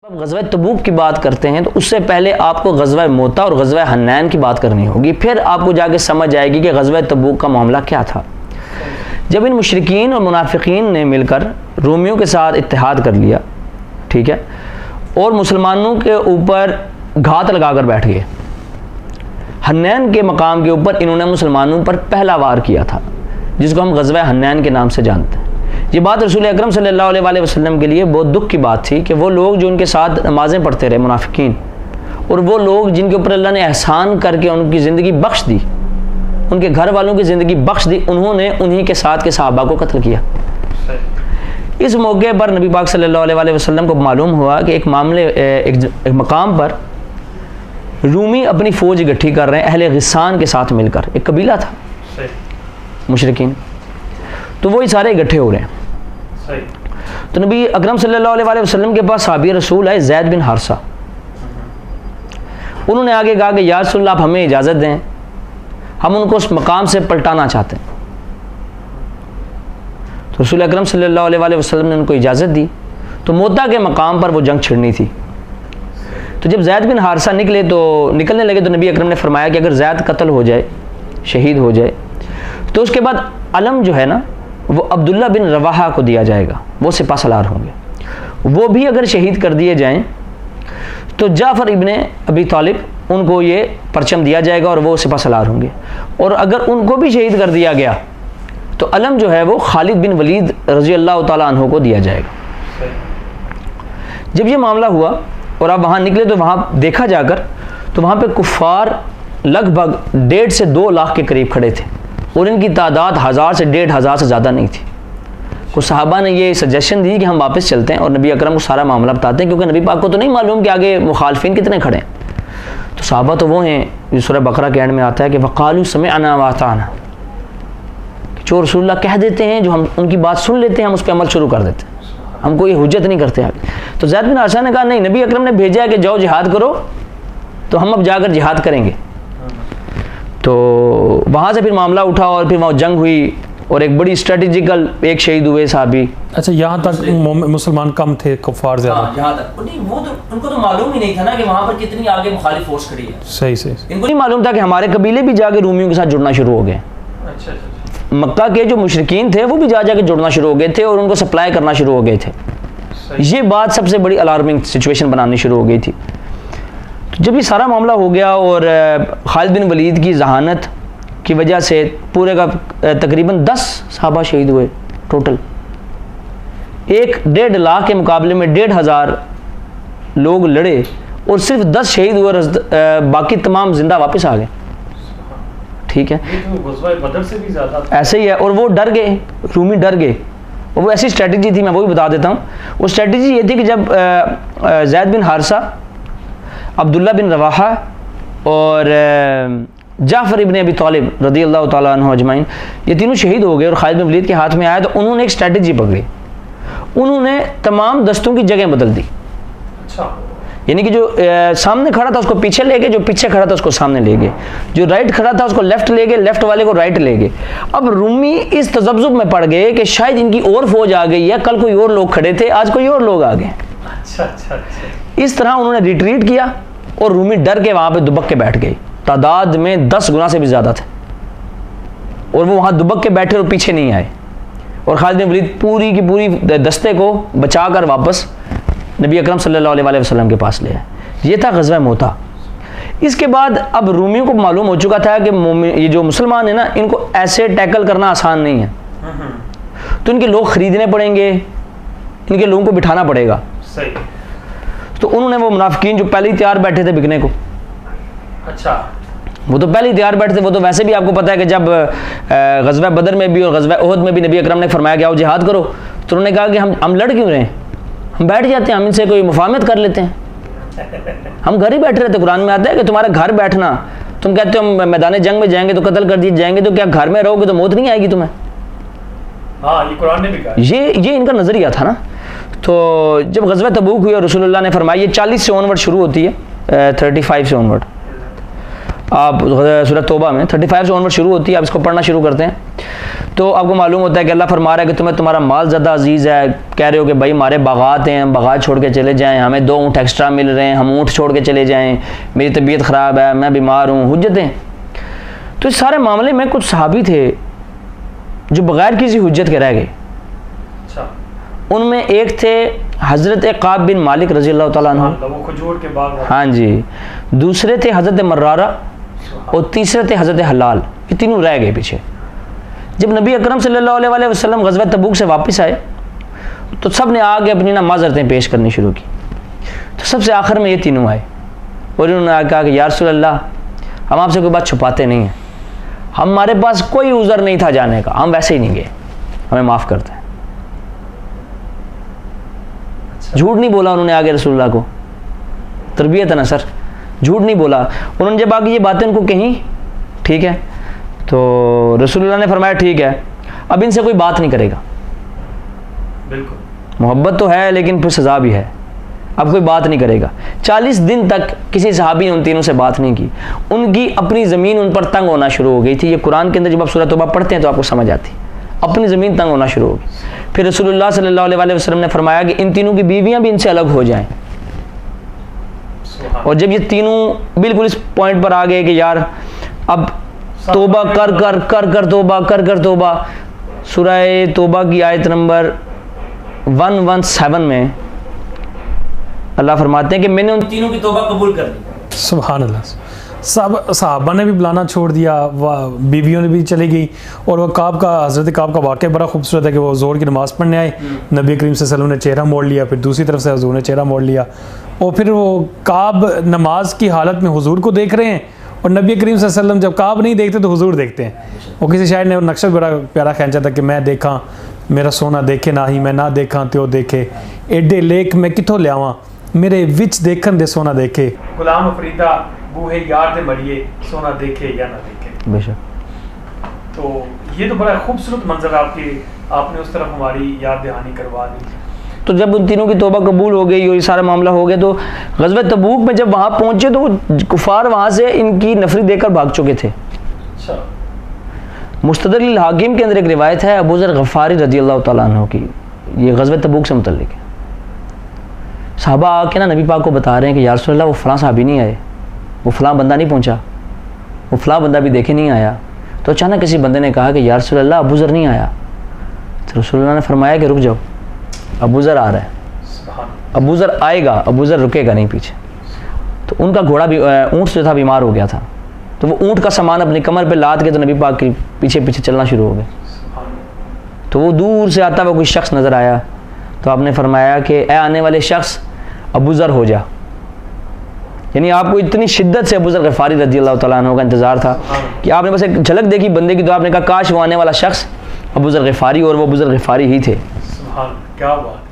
अब ग़ज़वा तबूक की बात करते हैं तो उससे पहले आपको ग़ज़वा मोता और ग़ज़वा हन्नैन की बात करनी होगी, फिर आपको जाके समझ आएगी कि ग़ज़वा तबूक का मामला क्या था। जब इन मुशरिकीन और मुनाफिकीन ने मिलकर रोमियों के साथ इत्तेहाद कर लिया, ठीक है, और मुसलमानों के ऊपर घात लगा कर बैठ गए। हन्नैन के मकाम के ऊपर इन्होंने मुसलमानों पर पहला वार किया था, जिसको हम ग़ज़वा हन्नैन के नाम से जानते हैं। ये बात रसूल अकरम सल्लल्लाहु अलैहि वसल्लम के लिए बहुत दुख की बात थी कि वो लोग जो उनके साथ नमाज़ें पढ़ते रहे मुनाफिकीन, और वो लोग जिनके ऊपर अल्लाह ने एहसान करके उनकी ज़िंदगी बख्श दी, उनके घर वालों की ज़िंदगी बख्श दी, उन्होंने उन्हीं के साथ के सहाबा को कत्ल किया। इस मौके पर नबी पाक सल्लल्लाहु अलैहि वसल्लम को मालूम हुआ कि एक मकाम पर रूमी अपनी फ़ौज इकट्ठी कर रहे हैं अहले ग़िस्सान के साथ मिलकर। एक कबीला था मुशरिकीन, तो वो ही सारे इकट्ठे हो रहे हैं। तो नबी अकरम सल्लल्लाहु अलैहि वसल्लम के पास साहबी रसूल है ज़ैद बिन हारिसा। उन्होंने आगे कहा कि या रसूल अल्लाह, आप हमें इजाज़त दें, हम उनको उस मकाम से पलटाना चाहते हैं। तो रसूल अकरम सल्लल्लाहु अलैहि वसल्लम ने उनको इजाज़त दी। तो मोता के मकाम पर वो जंग छिड़नी थी। तो जब ज़ैद बिन हारिसा निकलने लगे तो नबी अकरम ने फरमाया कि अगर ज़ैद कत्ल हो जाए, शहीद हो जाए, तो उसके बाद अलम जो है ना, वो अब्दुल्ला बिन रवाहा को दिया जाएगा, वो सिपा सलार होंगे। वो भी अगर शहीद कर दिए जाएं तो जाफ़र इब्ने अबी तालिब, उनको ये परचम दिया जाएगा और वो सिपा सलार होंगे। और अगर उनको भी शहीद कर दिया गया तो अलम जो है वो खालिद बिन वलीद रज़ी अल्लाह तआला अन्हु को दिया जाएगा। जब ये मामला हुआ और आप वहाँ निकले तो वहाँ देखा जाकर तो वहाँ पे कुफ़ार लगभग 1.5 से 2 लाख के करीब खड़े थे, और इनकी तादाद 1000 से 1500 से ज़्यादा नहीं थी। कुछ सहाबा ने ये सजेशन दी कि हम वापस चलते हैं और नबी अकरम को सारा मामला बताते हैं, क्योंकि नबी पाक को तो नहीं मालूम कि आगे मुखालफिन कितने खड़े हैं। तो सहाबा तो वो हैं जो सूरह बकरा के एंड में आता है कि वक़ालू समिअना व अताना, जो रसूलुल्लाह कह देते हैं, जो हम उनकी बात सुन लेते हैं, हम उस पर अमल शुरू कर देते हैं, हमको ये हुज्जत नहीं करते आगे। तो ज़ैद बिन हारिसा ने कहा नहीं, नबी अकरम ने भेजा है कि जाओ जिहाद करो, तो हम अब जाकर जिहाद करेंगे। तो वहाँ से फिर मामला उठा और फिर वहाँ जंग हुई और एक बड़ी स्ट्रेटेजिकल एक शहीद हुए साहबी। अच्छा, यहाँ तक मुसलमान कम थे, कुफार ज़्यादा? हाँ, यहाँ तक नहीं, वो तो उनको तो मालूम ही नहीं था ना कि वहाँ पर कितनी आगे मुखालिफ फोर्स खड़ी है। सही सही। इनको नहीं मालूम था कि हमारे कबीले भी जाके रूमियों के साथ जुड़ना शुरू हो गए। अच्छा। मक्का के जो मुशरिकीन थे वो भी जाके जुड़ना शुरू हो गए थे और उनको सप्लाई करना शुरू हो गए थे। ये बात सबसे बड़ी अलार्मिंग सिचुएशन बनानी शुरू हो गई थी। तो जब ये सारा मामला हो गया और खालिद बिन वलीद की जहानत की वजह से पूरे का तकरीबन 10 सहाबा शहीद हुए टोटल। 1.5 लाख के मुकाबले में 1500 लोग लड़े और सिर्फ 10 शहीद हुए, बाकी तमाम जिंदा वापस आ गए। ठीक है, बदर से भी ज़्यादा ऐसे ही है। और वो डर गए, रूमी डर गए, और वो ऐसी स्ट्रेटजी थी, मैं वो भी बता देता हूँ। वो स्ट्रेटजी ये थी कि जब ज़ैद बिन हारिसा, अब्दुल्ला बिन रवाहा और जाफ़र इब्ने अबी तालिब रज़ी अल्लाह तआला अन्हु अजमाइन, ये तीनों शहीद हो गए और खालिद बिन वलीद के हाथ में आया, तो उन्होंने एक स्ट्रेटजी पकड़ी। उन्होंने तमाम दस्तों की जगह बदल दी। अच्छा। यानी कि जो सामने खड़ा था उसको पीछे ले गए, जो पीछे खड़ा था उसको सामने ले गए, जो राइट खड़ा था उसको लेफ्ट ले गए, लेफ्ट वाले को राइट ले गए। अब रूमी इस तज़ब्ज़ुब में पड़ गए कि शायद इनकी और फौज आ गई है, कल कोई और लोग खड़े थे, आज कोई और लोग आ गए। अच्छा अच्छा अच्छा। इस तरह उन्होंने रिट्रीट किया और रूमी डर के वहाँ पे दुबक के बैठ गए। तादाद में 10 गुना से भी ज़्यादा थे, और वो वहाँ दुबक के बैठे और पीछे नहीं आए। और खालिद बिन वलीद पूरी की पूरी दस्ते को बचाकर वापस नबी अकरम सल्लल्लाहु अलैहि वसल्लम के पास ले आए। ये था ग़ज़वा मोता। इसके बाद अब रूमियों को मालूम हो चुका था कि ये जो मुसलमान है ना, इनको ऐसे टैकल करना आसान नहीं है, तो इनके लोग ख़रीदने पड़ेंगे, इनके लोगों को बिठाना पड़ेगा। सही। तो उन्होंने वो मुनाफिकीन जो पहले ही तैयार बैठे थे बिकने को, अच्छा, वो तो पहले ही तैयार बैठे थे। वो तो वैसे भी आपको पता है कि जब ग़ज़वा बदर में भी और ग़ज़वा उहद में भी नबी अकरम ने फरमाया कि आओ जिहाद करो, तो उन्होंने कहा कि हम लड़ क्यों रहे हैं, हम बैठ जाते हैं, हम इनसे कोई मुफाहमत कर लेते हैं, हम घर ही बैठे रहते। कुरान में आता है कि तुम्हारा घर बैठना, तुम कहते हो मैदान जंग में जाएंगे तो कत्ल कर दिए जाएंगे, तो क्या घर में रहोगे तो मौत नहीं आएगी तुम्हें? हाँ, ये कुरान ने भी कहा। ये इनका नज़रिया था ना। तो जब ग़ज़वा तबूक हुई और रसूलुल्लाह ने फरमाया, ये 40 से ऑनवर्ड शुरू होती है, 35 से ऑनवर्ड, आप सूरह तौबा में 35 से ऑनवर्ड शुरू होती है, आप इसको पढ़ना शुरू करते हैं। तो आपको मालूम होता है कि अल्लाह फरमा रहा है कि तुम्हें तुम्हारा माल ज़्यादा अजीज़ है, कह रहे हो कि भाई हमारे बागात हैं, हम बागात छोड़ के चले जाएं, हमें 2 ऊँट एक्स्ट्रा मिल रहे हैं, हम ऊँट छोड़ के चले जाएं, मेरी तबीयत ख़राब है, मैं बीमार हूँ, हुज्जतें। तो इस सारे मामले में कुछ सहाबी थे जो बग़ैर किसी हुज्जत के रह गए। अच्छा, उनमें एक थे हज़रत काब बिन मालिक रज़ी अल्लाह तआला अन्हु, वो खजूर के बाग वाले। हाँ जी, दूसरे थे हज़रत मर्रारा और तीसरे थे हज़रत हलाल। ये तीनों रह गए पीछे। जब नबी अकरम सल्लल्लाहु अलैहि वसल्लम ग़ज़वा तबूक से वापस आए तो सब ने आगे अपनी ना माज़रतें पेश करनी शुरू की। तो सबसे आखिर में ये तीनों आए और उन्होंने कहा कि या रसूल अल्लाह, हम आपसे कोई बात छुपाते नहीं हैं, हमारे पास कोई उज़र नहीं था जाने का, हम वैसे ही नहीं गए, हमें माफ़ करते हैं। झूठ नहीं बोला उन्होंने आगे रसूलुल्लाह को, तरबियत है ना सर, झूठ नहीं बोला। उन्होंने जब आगे ये बातें उनको कहीं, ठीक है, तो रसूलुल्लाह ने फरमाया ठीक है, अब इनसे कोई बात नहीं करेगा। बिल्कुल, मोहब्बत तो है लेकिन फिर सज़ा भी है, अब कोई बात नहीं करेगा। 40 दिन तक किसी सहाबी ने उन तीनों से बात नहीं की। उनकी अपनी ज़मीन उन पर तंग होना शुरू हो गई थी। ये कुरान के अंदर जब आप सूरह तौबा पढ़ते हैं तो आपको समझ आती, अपनी ज़मीन तंग होना शुरू होगी। फिर रसूलुल्लाह सल्लल्लाहु अलैहि वसल्लम ने फरमाया कि इन तीनों की बीवियां भी इनसे अलग हो जाएं। और जब ये तीनों बिल्कुल इस पॉइंट पर आ गए कि यार अब तौबा कर कर कर कर तौबा कर कर तौबा, सूरह तौबा की आयत नंबर 117 में अल्लाह फरमाते हैं कि मैंने उन तीनों की तौबा कबूल कर ली। सुभान अल्लाह। सब सहाबा ने भी बुलाना छोड़ दिया, बीवियों ने भी चली गई। और वह काब का, हज़रत काब का वाक़या बड़ा खूबसूरत है कि वो ज़ोहर की नमाज़ पढ़ने आए, नबी करीम सल्लल्लाहु अलैहि वसल्लम ने चेहरा मोड़ लिया, फिर दूसरी तरफ से हुज़ूर ने चेहरा मोड़ लिया, और फिर वो काब नमाज की हालत में हुज़ूर को देख रहे हैं, और नबी करीम सल्लल्लाहु अलैहि वसल्लम जब काब नहीं देखते तो हुज़ूर देखते हैं। वो किसी शायर ने नक्शा बड़ा प्यारा खींचा था कि मैं देखा मेरा सोना देखे ना ही, मैं ना देखा त्यो देखे, एडे लेक मैं किथों लियावां, मेरे विच देखन दे सोना देखे। गुलाम फरीदा बूहे यार दे मरिए, सोना देखे या ना देखे। बेशक। तो ये तो बड़ा खूबसूरत मंजर आपने उस तरफ हमारी याद दहानी करवा दी। तो जब उन तीनों की तौबा कबूल हो गई और ये सारा मामला हो गया, तो ग़ज़वा तबूक में जब वहाँ पहुँचे तो वो कुफार वहाँ से इनकी नफरी देकर भाग चुके थे। अच्छा, मुस्तदरिल हाकिम के अंदर एक रिवायत है अबू ज़र गफ़ारी रज़ियल्लाहु तआला अन्हु की, ये ग़ज़वा तबूक से मुतल्लिक है। साहबा आके ना नबी पाक को बता रहे हैं कि या रसूल अल्लाह, वो फ़लाँ साहबी नहीं आए, वो फ़लाँ बंदा नहीं पहुँचा, वो फ़लाँ बंदा भी देखे नहीं आया। तो अचानक किसी बंदे ने कहा कि या रसूल अल्लाह, अबू ज़र नहीं आया। तो रसूलुल्लाह ने फरमाया कि रुक जाओ, अबू ज़र आ रहा है, अबू ज़र आएगा, अबू ज़र रुकेगा नहीं पीछे। तो उनका घोड़ा भी, ऊँट जो था बीमार हो गया था, तो वो ऊँट का सामान अपनी कमर पे लाद के तो नबी पाक के पीछे पीछे चलना शुरू हो गए। तो वो दूर से आता हुआ कोई शख्स नज़र आया, तो आपने फरमाया कि ए आने वाले शख्स, अबू ज़र हो जा। यानी आपको इतनी शिद्दत से अबू ज़र गफ़ारी रज़ियल्लाहु तआला अन्हु का इंतज़ार था कि आपने बस एक झलक देखी बंदे की, तो आपने कहा काश वो आने वाला शख्स अबू ज़र गफ़ारी, और वो अबू ज़र गफ़ारी ही थे। सुभान, क्या बात।